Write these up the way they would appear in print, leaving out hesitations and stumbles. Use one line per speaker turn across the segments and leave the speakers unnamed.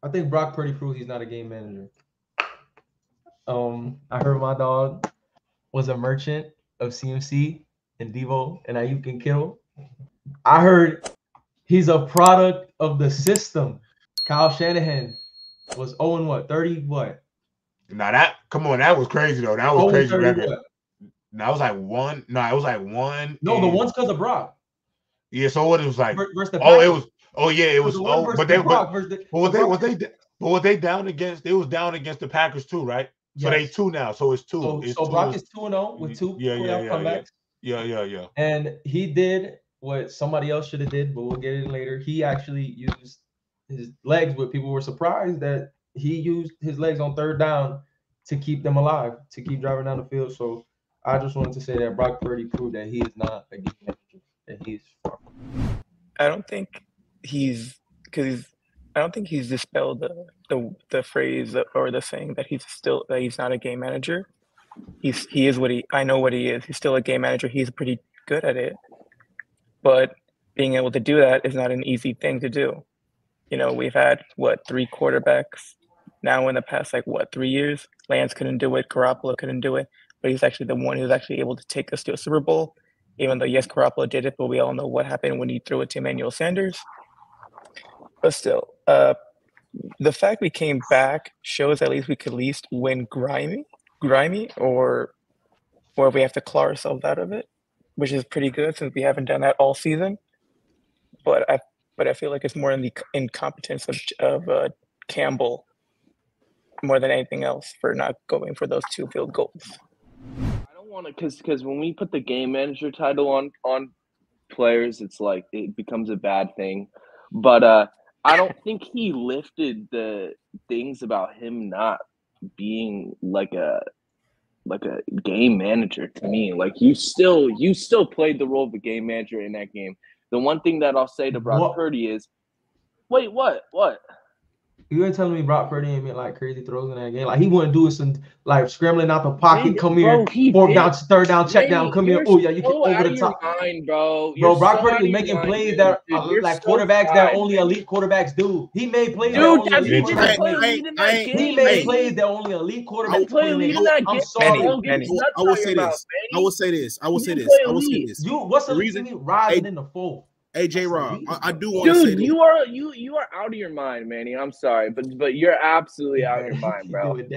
I think Brock Purdy proved he's not a game manager. I heard my dog was a merchant of CMC and Devo and Ayuk and Kittle. I heard he's a product of the system. Kyle Shanahan was 0 what 30 what?
Now that was crazy though. That was crazy record.
What?
That was like one. No, it was like one.
No, the one's because of Brock.
Yeah, so what it was like?
Versus the
oh, it was. Oh yeah, it was. Oh, but they was they down against? They was down against the Packers too, right? So they 2 now. So it's 2.
So Brock is 2-0 with 2 comebacks.
Yeah.
And he did what somebody else should have did, but we'll get it later. He actually used his legs, but people were surprised that he used his legs on third down to keep them alive, to keep driving down the field. So I just wanted to say that Brock Purdy proved that he is not a game manager, that he's far.
I don't think he's dispelled the phrase or the saying that he's not a game manager. He is what I know what he is. He's still a game manager. He's pretty good at it. But being able to do that is not an easy thing to do. You know, we've had 3 quarterbacks now in the past 3 years. Lance couldn't do it, Garoppolo couldn't do it, but he's actually the one who's actually able to take us to a Super Bowl. Even though yes, Garoppolo did it, but we all know what happened when he threw it to Emmanuel Sanders. But still, the fact we came back shows at least we could at least win grimy, or if we have to claw ourselves out of it, which is pretty good since we haven't done that all season. But I feel like it's more in the incompetence of Campbell more than anything else for not going for those 2 field goals.
I don't want to, because when we put the game manager title on players, it's like it becomes a bad thing. But I don't think he lifted the things about him not being like a game manager to me. Like you still played the role of a game manager in that game. The one thing that I'll say to Brock Purdy is, wait, what?
You ain't telling me Brock Purdy ain't made crazy throws in that game? He wouldn't do some scrambling out the pocket, come here, fourth down, third down, check down, come here. Oh yeah, you can over the top.
Bro,
Brock Purdy is making plays that quarterbacks that only elite quarterbacks do. He made plays that only elite quarterbacks. He made plays that only elite quarterbacks do. I'm sorry.
I will say this.
What's the reason rising in the fourth?
AJ Rob, I do want to say this.
you are out of your mind, Manny. I'm sorry, but you're absolutely out of your mind, bro. What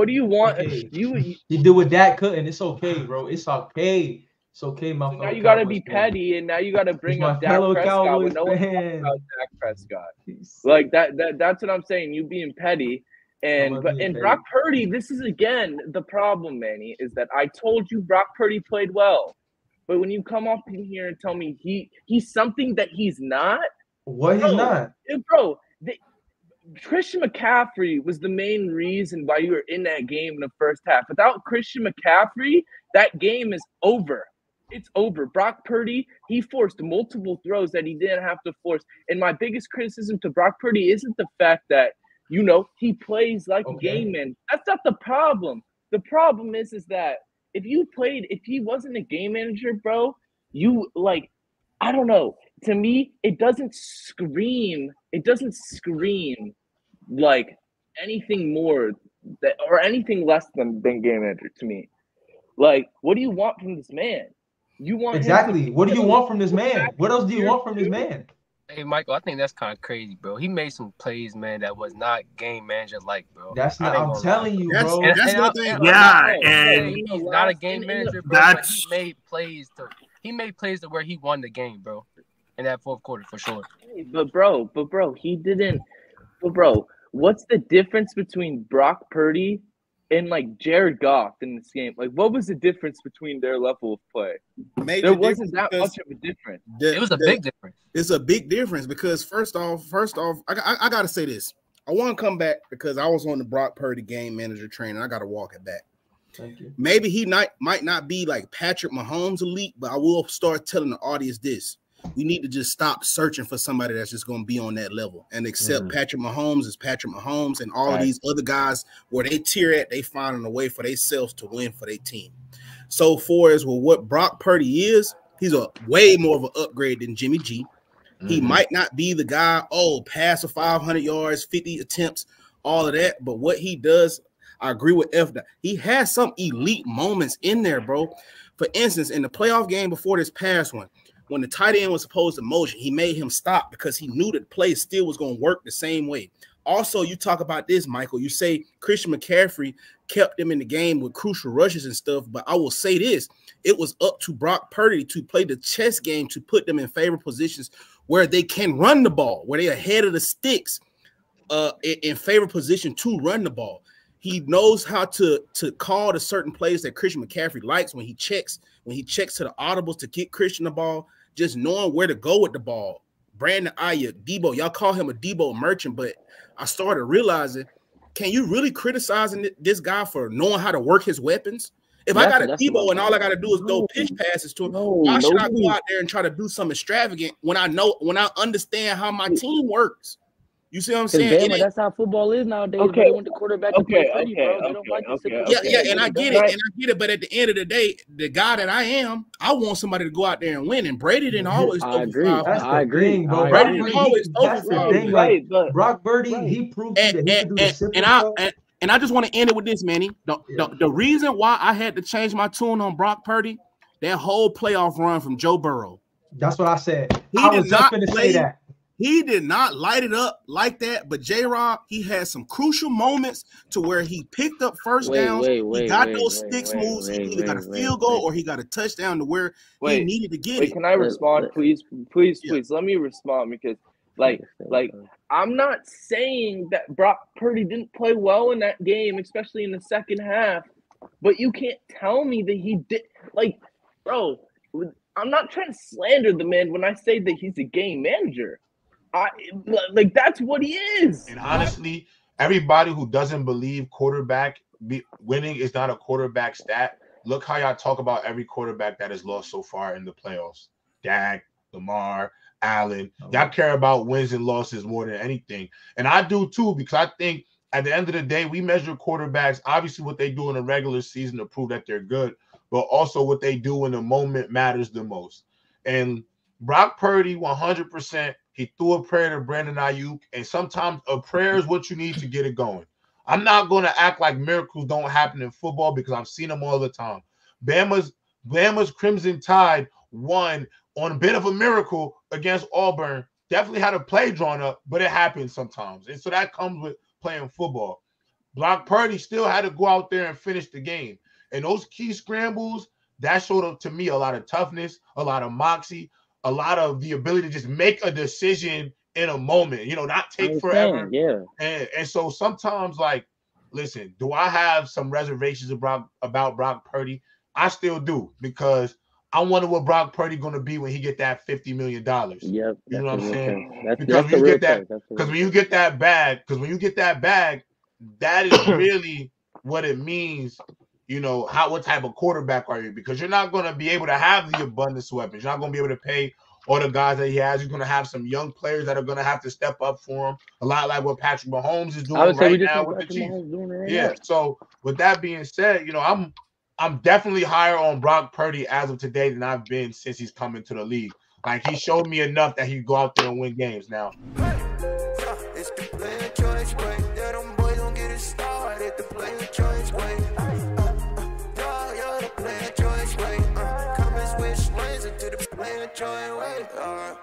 do you want?
Okay. You do what Dak couldn't. It's okay, bro. It's okay. It's okay, my
now you gotta be petty, and now you gotta bring up Dak Prescott when no one talks about Dak Prescott. That's what I'm saying. You being petty. And Brock Purdy, this is again the problem, Manny, is that I told you Brock Purdy played well. But when you come up in here and tell me he's something that he's not,
he's not,
bro. Christian McCaffrey was the main reason why you were in that game in the first half. Without Christian McCaffrey, that game is over. It's over. Brock Purdy, he forced multiple throws that he didn't have to force. And my biggest criticism to Brock Purdy isn't the fact that he plays like a game man. That's not the problem. The problem is that if he wasn't a game manager, bro, I don't know. To me, it doesn't scream like anything more or anything less than game manager to me. Like, what do you want from this man? You want
exactly. What do you want from this man? What else do you want from this man?
Hey, Michael, I think that's kind of crazy, bro. He made some plays, man, that was not game manager like, bro.
That's not. I'm telling you, bro.
That's the thing.
Yeah, and he's not a game manager, bro. But he made plays to where he won the game, bro. In that fourth quarter, for sure.
Hey, but bro, he didn't. But bro, what's the difference between Brock Purdy and Jared Goff in this game? What was the difference between their level of play? There wasn't that much of a difference.
It was a big difference.
It's a big difference because first off, I gotta say this. I want to come back because I was on the Brock Purdy game manager train and I gotta walk it back.
Thank you.
Maybe he might not be like Patrick Mahomes elite, but I will start telling the audience this. We need to just stop searching for somebody that's just going to be on that level and accept Patrick Mahomes as Patrick Mahomes and all of these other guys where they tier at, they finding a way for themselves to win for their team. So for as well, what Brock Purdy is, he's a way more of an upgrade than Jimmy G. He might not be the guy, pass for 500 yards, 50 attempts, all of that. But what he does, I agree with F. He has some elite moments in there, bro. For instance, in the playoff game before this past one, when the tight end was supposed to motion, he made him stop because he knew that the play still was going to work the same way. Also, you talk about this, Michael. You say Christian McCaffrey kept him in the game with crucial rushes and stuff, but I will say this. It was up to Brock Purdy to play the chess game to put them in favorable positions where they can run the ball, where they're ahead of the sticks in favorable position to run the ball. He knows how to call the certain plays that Christian McCaffrey likes when he checks to the audibles to get Christian the ball, just knowing where to go with the ball. Brandon Ayuk, Debo, y'all call him a Debo merchant, but I started realizing, can you really criticizing this guy for knowing how to work his weapons? If I got a Debo and all I got to do is go pitch passes to him, why should I go out there and try to do something extravagant when I understand how my team works? You see what I'm saying?
That's how football is nowadays.
Okay.
They want the quarterback to play pretty, bro. They don't like
and I get it. But at the end of the day, the guy that I am, I want somebody to go out there and win. And Brady didn't always.
I agree.
Bro.
Brady didn't always.
That's the thing. Like Brock Purdy, he proved that he could do the simple stuff.
And I just want to end it with this, Manny. The reason why I had to change my tune on Brock Purdy, that whole playoff run from Joe Burrow.
That's what I said. I was just going to say that.
He did not light it up like that, but J-Rob, he had some crucial moments to where he picked up first downs. He got those sticks moves. He either got a field goal or he got a touchdown to where he needed to get it.
Can I respond, please? Please. Let me respond because, I'm not saying that Brock Purdy didn't play well in that game, especially in the second half, but you can't tell me that he did. Bro, I'm not trying to slander the man when I say that he's a game manager. That's what he is.
And honestly, everybody who doesn't believe winning is not a quarterback stat, look how y'all talk about every quarterback that has lost so far in the playoffs. Dak, Lamar, Allen. Y'all care about wins and losses more than anything. And I do too, because I think at the end of the day, we measure quarterbacks, obviously what they do in the regular season to prove that they're good, but also what they do in the moment matters the most. And Brock Purdy, 100%, he threw a prayer to Brandon Ayuk, and sometimes a prayer is what you need to get it going. I'm not going to act like miracles don't happen in football because I've seen them all the time. Bama's Crimson Tide won on a bit of a miracle against Auburn. Definitely had a play drawn up, but it happens sometimes. And so that comes with playing football. Brock Purdy still had to go out there and finish the game. And those key scrambles, that showed up to me a lot of toughness, a lot of moxie, a lot of the ability to just make a decision in a moment, not take forever.
Yeah.
And so sometimes, listen, do I have some reservations about Brock Purdy? I still do, because I wonder what Brock Purdy going to be when he get that $50 million.
Yep.
You know what I'm saying?
Because when
you get that bag, that is really what it means. What type of quarterback are you? Because you're not going to be able to have the abundance of weapons. You're not going to be able to pay all the guys that he has. He's going to have some young players that are going to have to step up for him. A lot like what Patrick Mahomes is doing right now with the Chiefs. So with that being said, I'm definitely higher on Brock Purdy as of today than I've been since he's come into the league. He showed me enough that he can go out there and win games now.
It's the player choice way. Yeah, them boys don't get it started. The player choice way. You're the player choice way. Come and switch lanes into the player choice way.